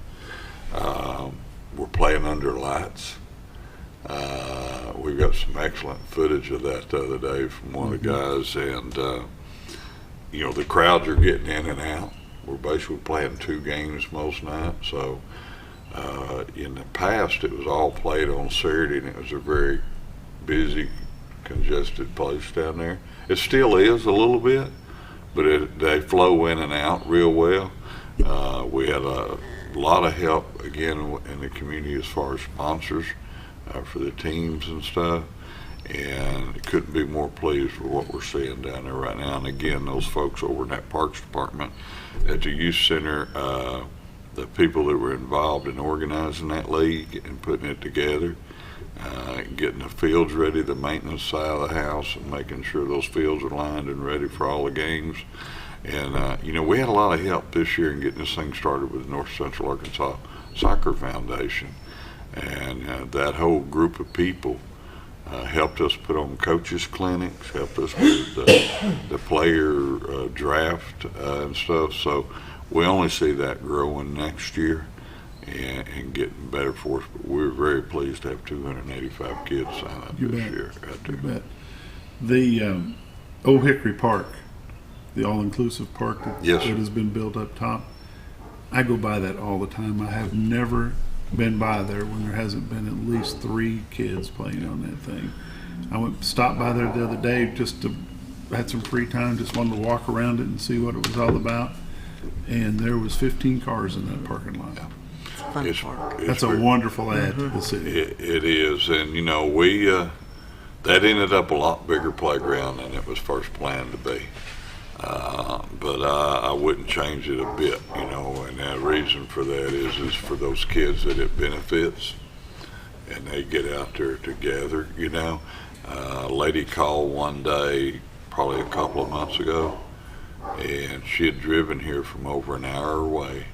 We're playing under lights. We've got some excellent footage of that the other day from one of the guys, and the crowds are getting in and out. We're basically playing 2 games most nights. So in the past, it was all played on Saturday, and it was a very busy, congested place down there. It still is a little bit, but they flow in and out real well. We had a lot of help, again, in the community as far as sponsors for the teams and stuff. And couldn't be more pleased with what we're seeing down there right now. And again, those folks over in that Parks Department at the youth center, the people that were involved in organizing that league and putting it together, getting the fields ready, the maintenance side of the house, and making sure those fields are lined and ready for all the games. And we had a lot of help this year in getting this thing started with the North Central Arkansas Soccer Foundation, and that whole group of people helped us put on coaches clinics, helped us with the player draft and stuff. So we only see that growing next year and getting better for us. But we're very pleased to have 285 kids sign up this year. You bet. The Old Hickory Park, the all-inclusive park that has been built up top, I go by that all the time. I have never been by there when there hasn't been at least 3 kids playing on that thing. I stopped by there the other day had some free time, just wanted to walk around it and see what it was all about. And there was 15 cars in that parking lot. It's a fun park. That's a wonderful add to the city. It is, and we that ended up a lot bigger playground than it was first planned to be. But I wouldn't change it a bit, and the reason for that is for those kids that it benefits, and they get out there together, A lady called one day, probably a couple of months ago, and she had driven here from over an hour away,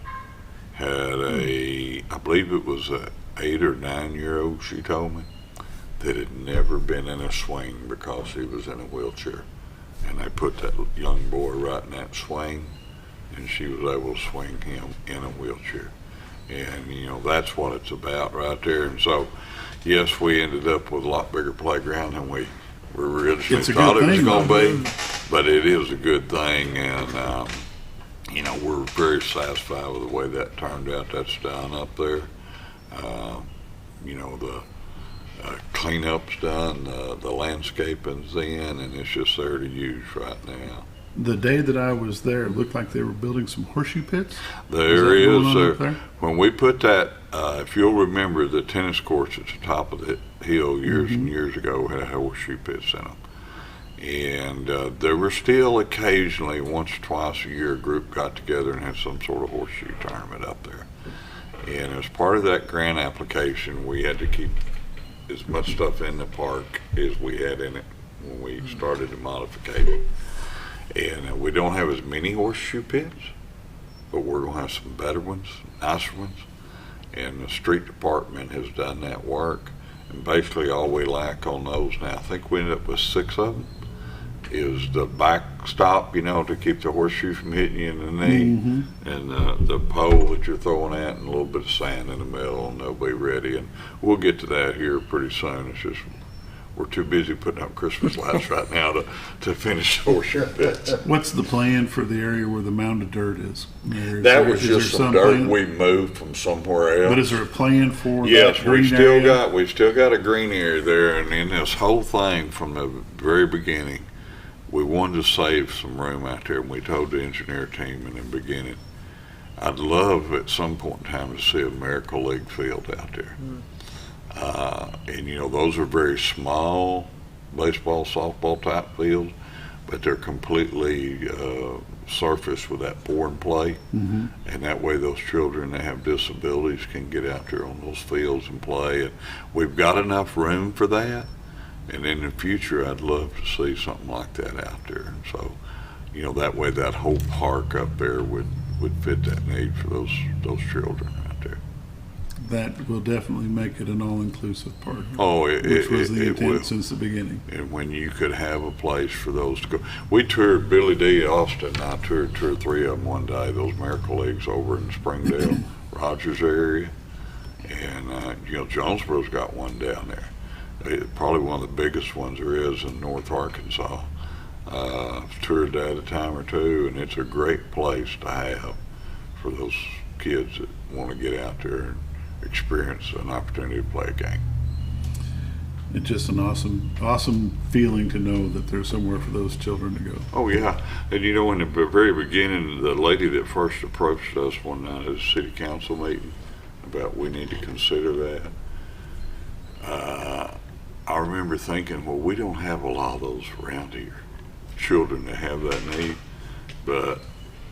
had I believe it was a 8 or 9-year-old, she told me, that had never been in a swing because he was in a wheelchair. And they put that young boy right in that swing, and she was able to swing him in a wheelchair. And, that's what it's about right there. And so, yes, we ended up with a lot bigger playground than we originally thought it was going to be. But it is a good thing, and, we're very satisfied with the way that turned out. That's done up there. The cleanup's done, the landscaping's in, and it's just there to use right now. The day that I was there, it looked like they were building some horseshoe pits. There is. When we put that, if you'll remember, the tennis courts at the top of the hill years and years ago had horseshoe pits in them. And there were still occasionally, once or twice a year, a group got together and had some sort of horseshoe tournament up there. And as part of that grant application, we had to keep as much stuff in the park as we had in it when we started the modification. And we don't have as many horseshoe pits, but we're going to have some better ones, nicer ones. And the street department has done that work. And basically all we lack on those now, I think we ended up with 6 of them, is the backstop, to keep the horseshoe from hitting you in the knee, and the pole that you're throwing at, and a little bit of sand in the middle, and they'll be ready. And we'll get to that here pretty soon. It's just we're too busy putting up Christmas lights right now to finish the horseshoe pits. What's the plan for the area where the mound of dirt is? That was just some dirt we moved from somewhere else. But is there a plan for yes, that green area? We've still got a green area there, and in this whole thing from the very beginning, we wanted to save some room out there, and we told the engineer team in the beginning, I'd love at some point in time to see a Miracle League field out there. And those are very small baseball, softball type fields, but they're completely surfaced with that pour and play. And that way those children that have disabilities can get out there on those fields and play. And we've got enough room for that. And in the future, I'd love to see something like that out there. And so, that way that whole park up there would fit that need for those children out there. That will definitely make it an all-inclusive park. Oh, which was the intent since the beginning. And when you could have a place for those to go. We toured, Billy D. Austin and I toured 2 or 3 of them one day, those Miracle Leagues over in Springdale, Rogers area. And, Jonesboro's got one down there. Probably one of the biggest ones there is in North Arkansas. I've toured that a time or two, and it's a great place to have for those kids that want to get out there and experience an opportunity to play a game. It's just an awesome feeling to know that there's somewhere for those children to go. Oh yeah, and in the very beginning, the lady that first approached us one night at a city council meeting about we need to consider that. I remember thinking, well, we don't have a lot of those around here, children that have that need, but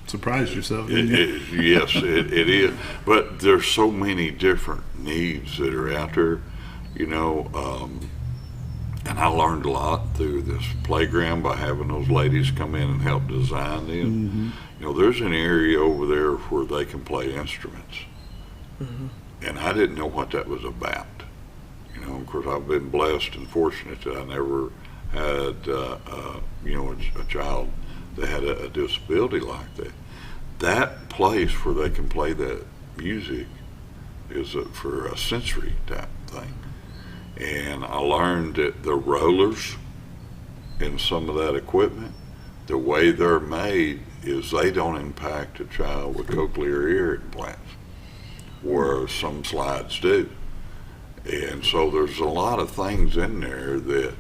surprised yourself, didn't you? Yes, it is. But there's so many different needs that are out there, and I learned a lot through this playground by having those ladies come in and help design them. There's an area over there where they can play instruments, and I didn't know what that was about. Of course, I've been blessed and fortunate that I never had, a child that had a disability like that. That place where they can play that music is for a sensory type thing. And I learned that the rollers in some of that equipment, the way they're made is they don't impact a child with cochlear ear implants, where some slides do. And so there's a lot of things in there that,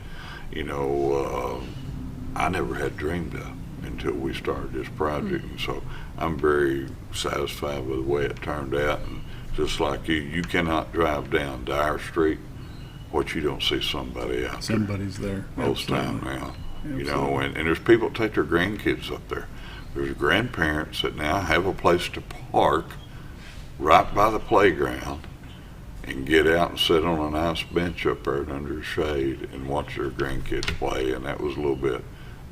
I never had dreamed of until we started this project. And so I'm very satisfied with the way it turned out. And just like you cannot drive down Dyer Street what you don't see somebody out Somebody's there. Most time now. And there's people that take their grandkids up there. There's grandparents that now have a place to park right by the playground and get out and sit on a nice bench up there under the shade and watch their grandkids play. And that was a little bit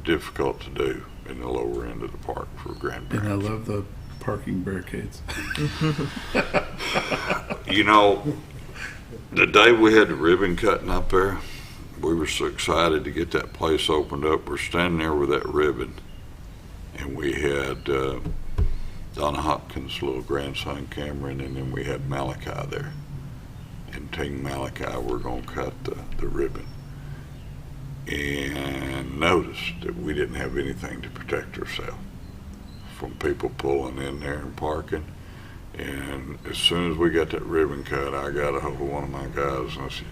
difficult to do in the lower end of the park for grandparents. And I love the parking barricades. The day we had the ribbon cutting up there, we were so excited to get that place opened up. We're standing there with that ribbon, and we had Donna Hopkins' little grandson Cameron, and then we had Malachi there. And Team Malachi were going to cut the ribbon. And noticed that we didn't have anything to protect ourselves from people pulling in there and parking. And as soon as we got that ribbon cut, I got a hold of one of my guys and I said,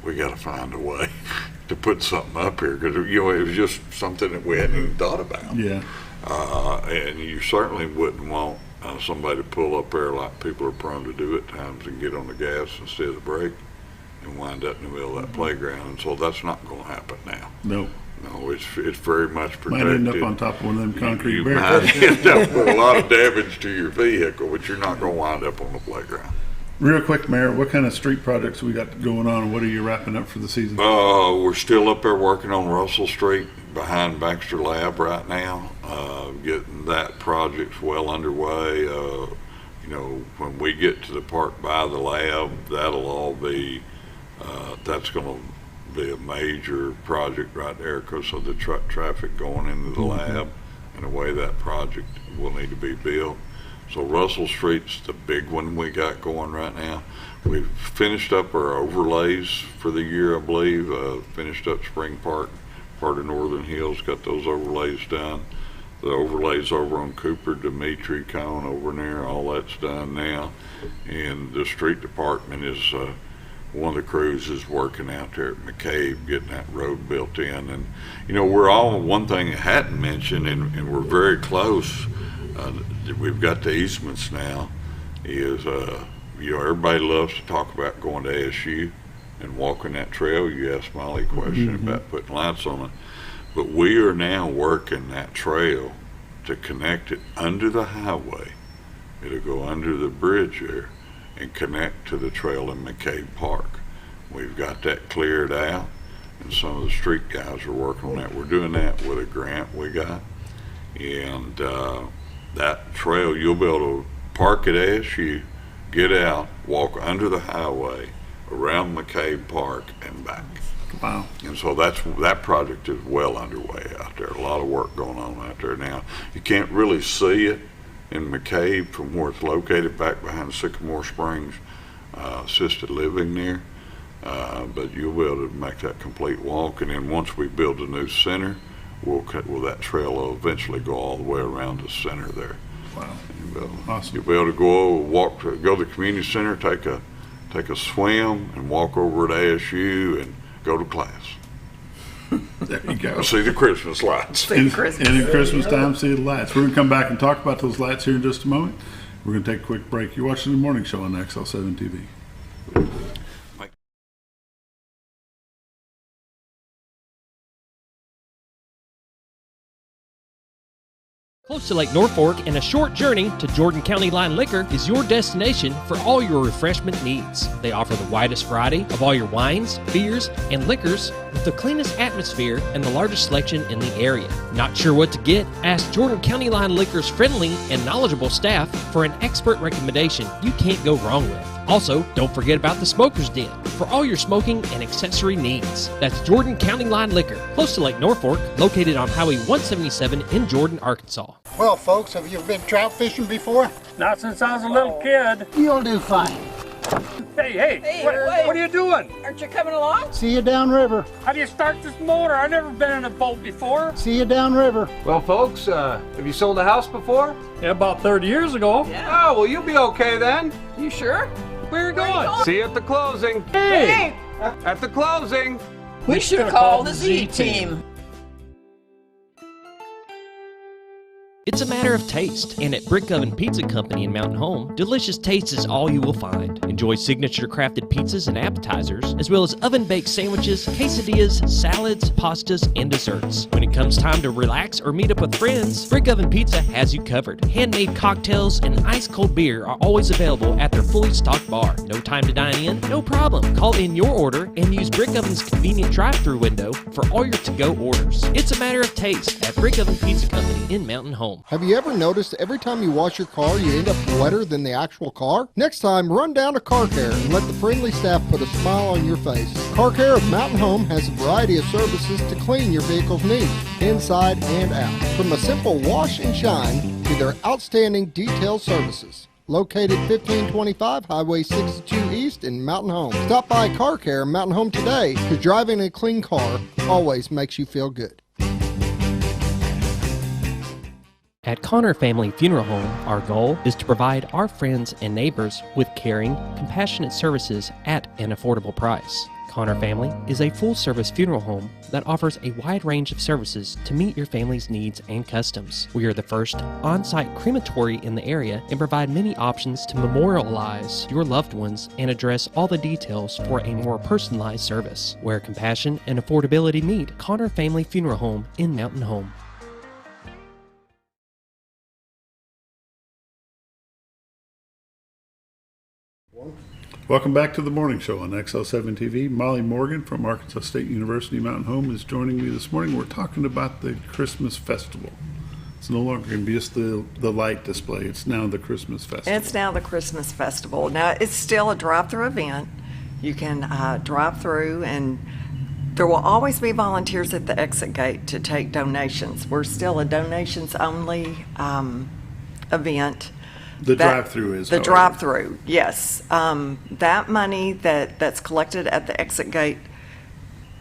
we got to find a way to put something up here, because it was just something that we hadn't even thought about. Yeah. And you certainly wouldn't want somebody to pull up there like people are prone to do at times and get on the gas instead of the brake and wind up in the middle of that playground. And so that's not going to happen now. No, it's very much protected. Might end up on top of one of them concrete you barricades. might end up with a lot of damage to your vehicle, but you're not going to wind up on the playground. Real quick, Mayor, what kind of street projects we got going on, and what are you wrapping up for the season? We're still up there working on Russell Street behind Baxter Lab right now, getting that project well underway. When we get to the part by the lab, that'll all be That's going to be a major project right there because of the traffic going into the lab and the way that project will need to be built. So Russell Street's the big one we got going right now. We've finished up our overlays for the year, I believe. Finished up Spring Park, part of Northern Hills, got those overlays done. The overlays over on Cooper, Dimitri, Cone over there, all that's done now. And the street department is, one of the crews is working out there at McCabe, getting that road built in. And, you know, one thing I hadn't mentioned, and we're very close, we've got the easements now, is, you know, everybody loves to talk about going to ASU and walking that trail. You asked Mollie a question about putting lights on it. But we are now working that trail to connect it under the highway. It'll go under the bridge there and connect to the trail in McCabe Park. We've got that cleared out, and some of the street guys are working on that. We're doing that with a grant we got. And that trail, you'll be able to park at ASU, get out, walk under the highway, around McCabe Park and back. Wow. And so that project is well underway out there. A lot of work going on out there now. You can't really see it in McCabe from where it's located back behind Sycamore Springs assisted living there, but you'll be able to make that complete walk. And then once we build a new center, that trail will eventually go all the way around the center there. Wow. Awesome. You'll be able to go to the community center, take a swim, and walk over to ASU and go to class. There you go. See the Christmas lights. And at Christmas time, see the lights. We're going to come back and talk about those lights here in just a moment. We're going to take a quick break. You're watching the morning show on XL7-TV. Close to Lake Norfolk and a short journey to Jordan County Line Liquor is your destination for all your refreshment needs. They offer the widest variety of all your wines, beers, and liquors with the cleanest atmosphere and the largest selection in the area. Not sure what to get? Ask Jordan County Line Liquor's friendly and knowledgeable staff for an expert recommendation you can't go wrong with. Also, don't forget about the Smoker's Den for all your smoking and accessory needs. That's Jordan County Line Liquor, close to Lake Norfolk, located on Highway 177 in Jordan, Arkansas. Well, folks, have you been trout fishing before? Not since I was a little kid. You'll do fine. Hey, what are you doing? Aren't you coming along? See you downriver. How do you start this motor? I've never been in a boat before. See you downriver. Well, folks, have you sold a house before? Yeah, about 30 years ago. Yeah. Oh, well, you'll be okay then. You sure? Where are you going? See you at the closing. Hey! At the closing. We should have called the Z-Team. It's a matter of taste, and at Brick Oven Pizza Company in Mountain Home, delicious taste is all you will find. Enjoy signature crafted pizzas and appetizers, as well as oven-baked sandwiches, quesadillas, salads, pastas, and desserts. When it comes time to relax or meet up with friends, Brick Oven Pizza has you covered. Handmade cocktails and ice-cold beer are always available at their fully stocked bar. No time to dine in? No problem. Call in your order and use Brick Oven's convenient drive-thru window for all your to-go orders. It's a matter of taste at Brick Oven Pizza Company in Mountain Home. Have you ever noticed every time you wash your car, you end up wetter than the actual car? Next time, run down to Car Care and let the friendly staff put a smile on your face. Car Care of Mountain Home has a variety of services to clean your vehicle's needs, inside and out. From a simple wash and shine to their outstanding detailed services. Located 1525 Highway 62 East in Mountain Home. Stop by Car Care Mountain Home today, because driving a clean car always makes you feel good. At Connor Family Funeral Home, our goal is to provide our friends and neighbors with caring, compassionate services at an affordable price. Connor Family is a full-service funeral home that offers a wide range of services to meet your family's needs and customs. We are the first on-site crematory in the area and provide many options to memorialize your loved ones and address all the details for a more personalized service. Where compassion and affordability meet, Connor Family Funeral Home in Mountain Home. Welcome back to the morning show on XL7-TV. Mollie Morgan from Arkansas State University Mountain Home is joining me this morning. We're talking about the Christmas Festival. It's no longer going to be just the light display. It's now the Christmas Festival. It's now the Christmas Festival. Now, it's still a drive-through event. You can drive through, and there will always be volunteers at the exit gate to take donations. We're still a donations-only event. The drive-through is, the however. drive-through. Yes, that money that's collected at the exit gate,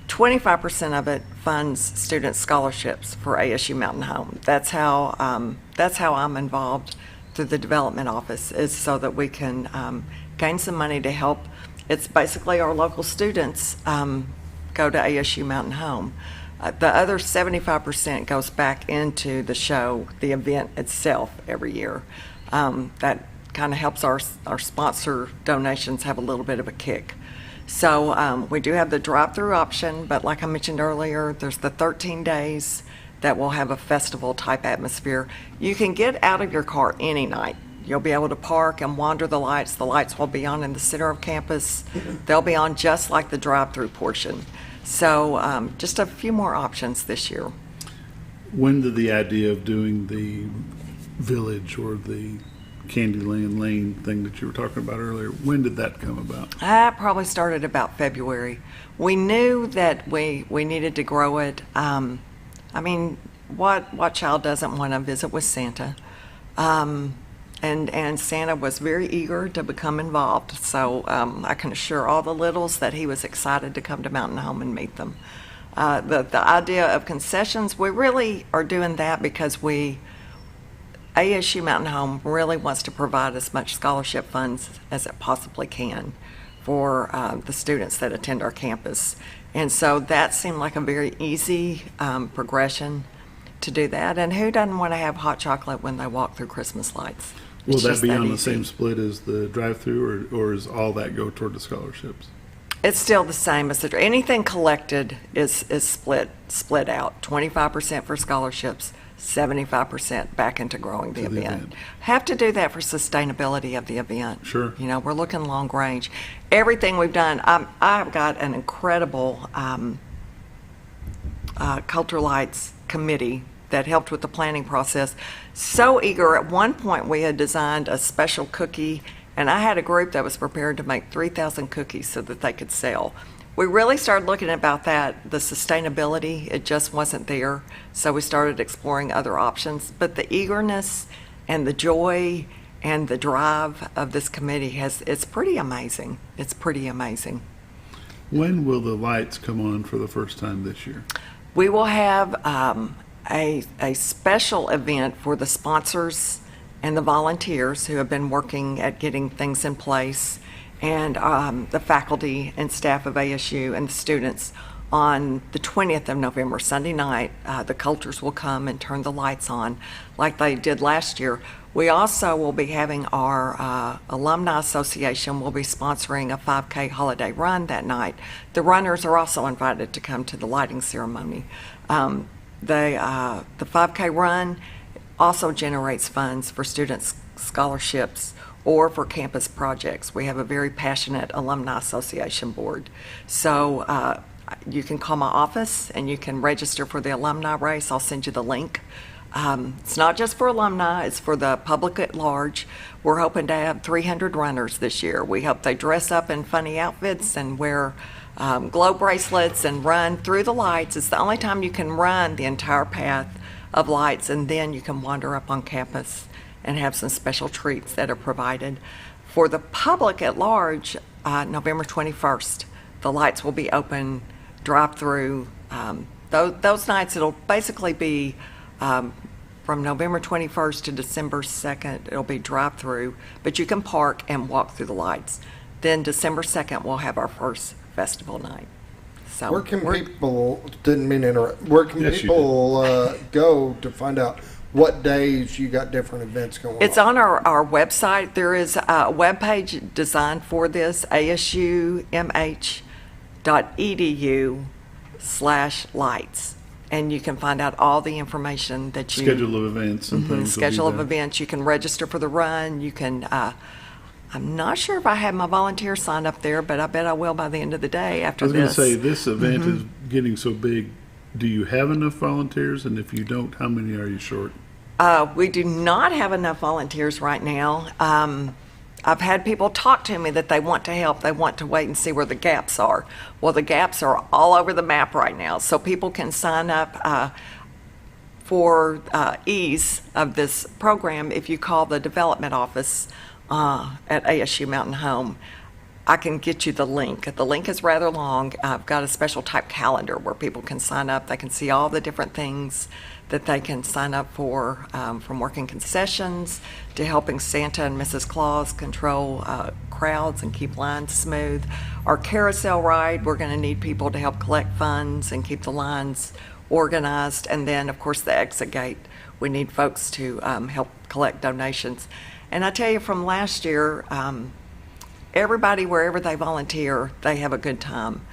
25% of it funds student scholarships for ASU Mountain Home. That's how I'm involved through the development office, is so that we can gain some money to help. It's basically our local students go to ASU Mountain Home. The other 75% goes back into the show, the event itself, every year. That kind of helps our sponsor donations have a little bit of a kick. So we do have the drive-through option, but like I mentioned earlier, there's the 13 days that will have a festival type atmosphere. You can get out of your car any night. You'll be able to park and wander the lights. The lights will be on in the center of campus. They'll be on just like the drive-through portion. So just a few more options this year. When did the idea of doing the village or the Candyland Lane thing that you were talking about earlier, when did that come about? That probably started about February. We knew that we needed to grow it. I mean, what child doesn't want to visit with Santa? And Santa was very eager to become involved. So I can assure all the littles that he was excited to come to Mountain Home and meet them. The idea of concessions, we really are doing that because ASU Mountain Home really wants to provide as much scholarship funds as it possibly can for the students that attend our campus. And so that seemed like a very easy progression to do that. And who doesn't want to have hot chocolate when they walk through Christmas lights? Will that be on the same split as the drive-through, or is all that go toward the scholarships? It's still the same as anything collected is split out. 25% for scholarships, 75% back into growing the event. Have to do that for sustainability of the event. Sure. You know, we're looking long range. Everything we've done, I've got an incredible Culture Lights committee that helped with the planning process. So eager. At one point, we had designed a special cookie, and I had a group that was prepared to make 3,000 cookies so that they could sell. We really started looking about that, the sustainability, it just wasn't there. So we started exploring other options. But the eagerness and the joy and the drive of this committee it's pretty amazing. It's pretty amazing. When will the lights come on for the first time this year? We will have a special event for the sponsors and the volunteers who have been working at getting things in place, and the faculty and staff of ASU and the students. On the 20th of November, Sunday night, the Coulters will come and turn the lights on like they did last year. We also will be having our Alumni Association will be sponsoring a 5K holiday run that night. The runners are also invited to come to the lighting ceremony. The 5K run also generates funds for students' scholarships or for campus projects. We have a very passionate Alumni Association board. So you can call my office and you can register for the alumni race. I'll send you the link. It's not just for alumni, it's for the public at large. We're hoping to have 300 runners this year. We hope they dress up in funny outfits and wear glow bracelets and run through the lights. It's the only time you can run the entire path of lights, and then you can wander up on campus and have some special treats that are provided. For the public at large, November 21st, the lights will be open, drive-through. Those nights, it'll basically be from November 21st to December 2nd, it'll be drive-through, but you can park and walk through the lights. Then December 2nd, we'll have our first festival night. So where can people, didn't mean to interrupt, where can people go to find out what days you got different events going on? It's on our website. There is a webpage designed for this, asumh.edu/lights. And you can find out all the information that you... Schedule of events and things. Schedule of events. You can register for the run. You can... I'm not sure if I have my volunteers signed up there, but I bet I will by the end of the day after this. I was going to say, this event is getting so big. Do you have enough volunteers? And if you don't, how many are you short? We do not have enough volunteers right now. I've had people talk to me that they want to help. They want to wait and see where the gaps are. Well, the gaps are all over the map right now, so people can sign up for ease of this program if you call the development office at ASU Mountain Home. I can get you the link. The link is rather long. I've got a special type calendar where people can sign up. They can see all the different things that they can sign up for, from working concessions to helping Santa and Mrs. Claus control crowds and keep lines smooth. Our carousel ride, we're going to need people to help collect funds and keep the lines organized. And then, of course, the exit gate, we need folks to help collect donations. And I tell you, from last year, everybody, wherever they volunteer, they have a good time.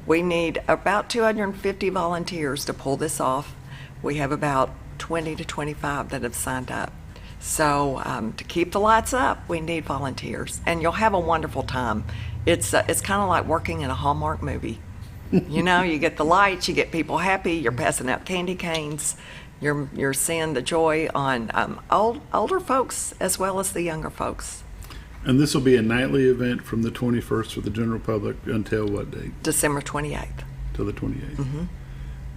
We need about 250 volunteers to pull this off. We have about 20 to 25 that have signed up. So to keep the lights up, we need volunteers, and you'll have a wonderful time. It's kind of like working in a Hallmark movie. You know, you get the lights, you get people happy, you're passing out candy canes, you're seeing the joy on older folks as well as the younger folks. And this will be a nightly event from the 21st for the general public until what date? December 28th. Till the 28th. Mm-hmm.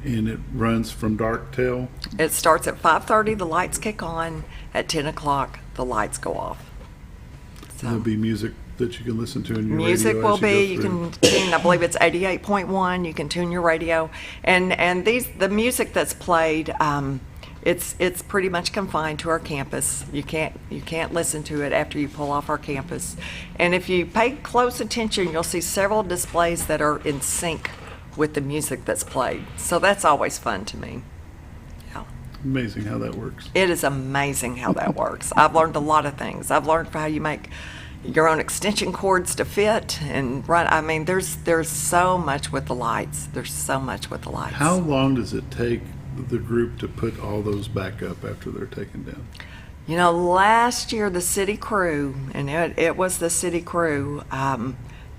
And it runs from dark till? It starts at 5:30, the lights kick on. At 10 o'clock, the lights go off. So There'll be music that you can listen to in your music radio. Will be, you can tune, I believe it's 88.1, you can tune your radio. And the music that's played, it's pretty much confined to our campus. You can't listen to it after you pull off our campus. And if you pay close attention, you'll see several displays that are in sync with the music that's played. So that's always fun to me. Yeah. Amazing how that works. It is amazing how that works. I've learned a lot of things. I've learned how you make your own extension cords to fit and run. I mean, there's so much with the lights. There's so much with the lights. How long does it take the group to put all those back up after they're taken down? You know, last year the city crew, and it was the city crew,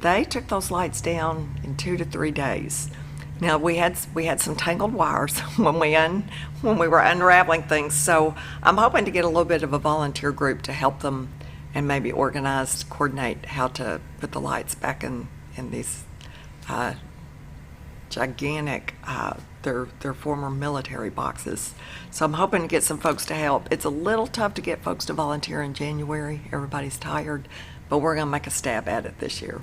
they took those lights down in 2 to 3 days. Now we had some tangled wires when we were unraveling things, so I'm hoping to get a little bit of a volunteer group to help them and maybe organize, coordinate how to put the lights back in these gigantic, they're former military boxes. So I'm hoping to get some folks to help. It's a little tough to get folks to volunteer in January. Everybody's tired, but we're going to make a stab at it this year.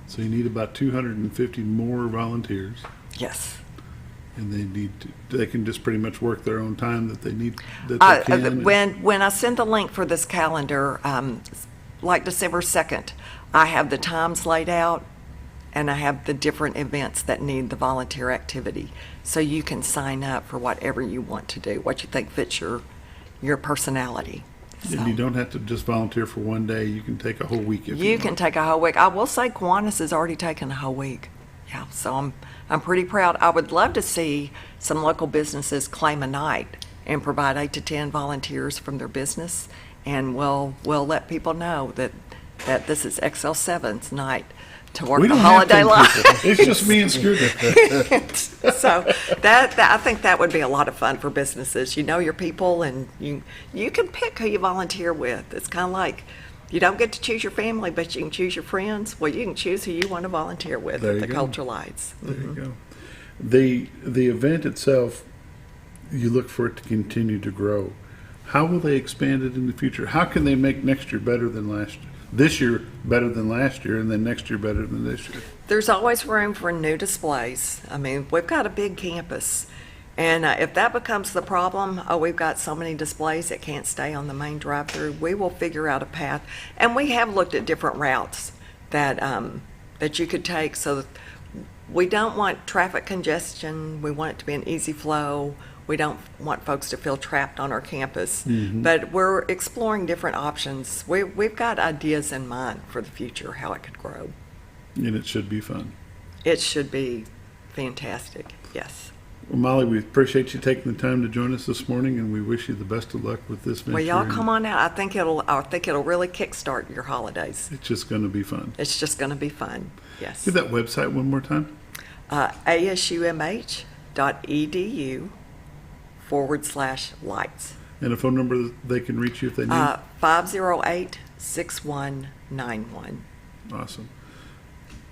So you need about 250 more volunteers. Yes. And they can just pretty much work their own time that they need. That they can. When I send the link for this calendar, like December 2nd, I have the times laid out, and I have the different events that need the volunteer activity. So you can sign up for whatever you want to do, what you think fits your personality. And you don't have to just volunteer for one day. You can take a whole week if you want. can take a whole week. I will say Kiwanis has already taken a whole week. Yeah, so I'm pretty proud. I would love to see some local businesses claim a night and provide 8 to 10 volunteers from their business, and we'll let people know that this is XL7's night to work the holiday lights. It's just me and Scooter. So that I think that would be a lot of fun for businesses. You know your people, and you can pick who you volunteer with. It's kind of like you don't get to choose your family, but you can choose your friends. Well, you can choose who you want to volunteer with at the Culture Lights. There you go. The event itself, you look for it to continue to grow. How will they expand it in the future? How can they make next year better than last year? This year better than last year, and then next year better than this year? There's always room for new displays. I mean, we've got a big campus, and if that becomes the problem, we've got so many displays that can't stay on the main drive-through, we will figure out a path. And we have looked at different routes that you could take. So we don't want traffic congestion. We want it to be an easy flow. We don't want folks to feel trapped on our campus, but we're exploring different options. We've got ideas in mind for the future, how it could grow. And it should be fun. It should be fantastic, yes. Well, Mollie, we appreciate you taking the time to join us this morning, and we wish you the best of luck with this venture. Well, y'all come on out. I think it'll really kickstart your holidays. It's just going to be fun. It's just going to be fun, yes. Give that website one more time. ASUMH.edu/lights. And a phone number that they can reach you if they need? 508-6191. Awesome.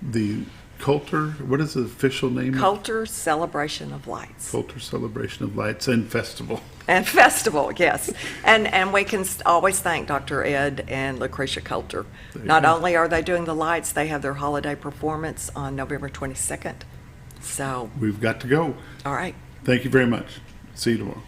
The Coulter, what is the official name? Coulter Celebration of Lights. Coulter Celebration of Lights and Festival. And festival, yes. And we can always thank Dr. Ed and Lucretia Coulter. Not only are they doing the lights, they have their holiday performance on November 22nd. So we've got to go. All right. Thank you very much. See you tomorrow.